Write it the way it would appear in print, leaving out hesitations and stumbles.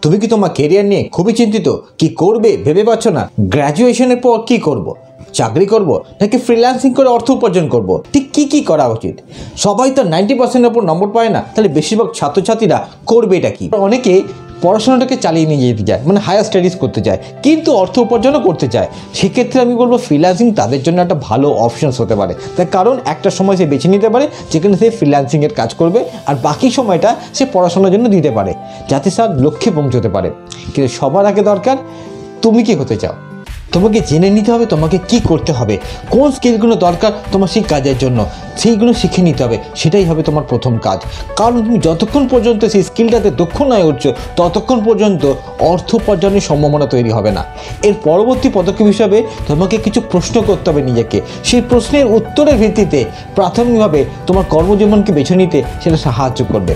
তুমি কি তোমার কেরিয়ার নিয়ে খুবই চিন্তিত? কি করবে ভেবে পাচ্ছ না? গ্র্যাজুয়েশনের পর কি করব? চাকরি করব নাকি ফ্রিল্যান্সিং করে অর্থ উপার্জন করব? ঠিক কি করা উচিত? সবাই তো 90%-এর উপর নম্বর পায় না, তাহলে বেশিরভাগ ছাত্রছাত্রীরা করবে এটা কি? অনেকে পড়াশোনাটাকে চালিয়ে নিয়ে যেতে চায়, মানে হায়ার স্টাডিজ করতে চায়, কিন্তু অর্থ উপার্জনও করতে চায়। সেক্ষেত্রে আমি বলবো ফ্রিল্যান্সিং তাদের জন্য একটা ভালো অপশনস হতে পারে। তার কারণ একটা সময় সে বেছে নিতে পারে যেখানে সে ফ্রিল্যান্সিংয়ের কাজ করবে, আর বাকি সময়টা সে পড়াশোনার জন্য দিতে পারে, যাতে তার লক্ষ্যে পৌঁছতে পারে। কিন্তু সবার আগে দরকার, তুমি কি হতে চাও? তোমাকে জেনে নিতে হবে তোমাকে কি করতে হবে, কোন স্কিলগুলো দরকার তোমার সেই কাজের জন্য, সেইগুলো শিখে নিতে হবে। সেটাই হবে তোমার প্রথম কাজ। কারণ তুমি যতক্ষণ পর্যন্ত সেই স্কিলটাতে দক্ষ নয় উঠছো, ততক্ষণ পর্যন্ত অর্থ উপার্জনের সম্ভাবনা তৈরি হবে না। এর পরবর্তী পদক্ষেপ হিসাবে তোমাকে কিছু প্রশ্ন করতে হবে নিজেকে। সেই প্রশ্নের উত্তরের ভিত্তিতে প্রাথমিকভাবে তোমার কর্মজীবনকে বেছে নিতে সেটা সাহায্য করবে।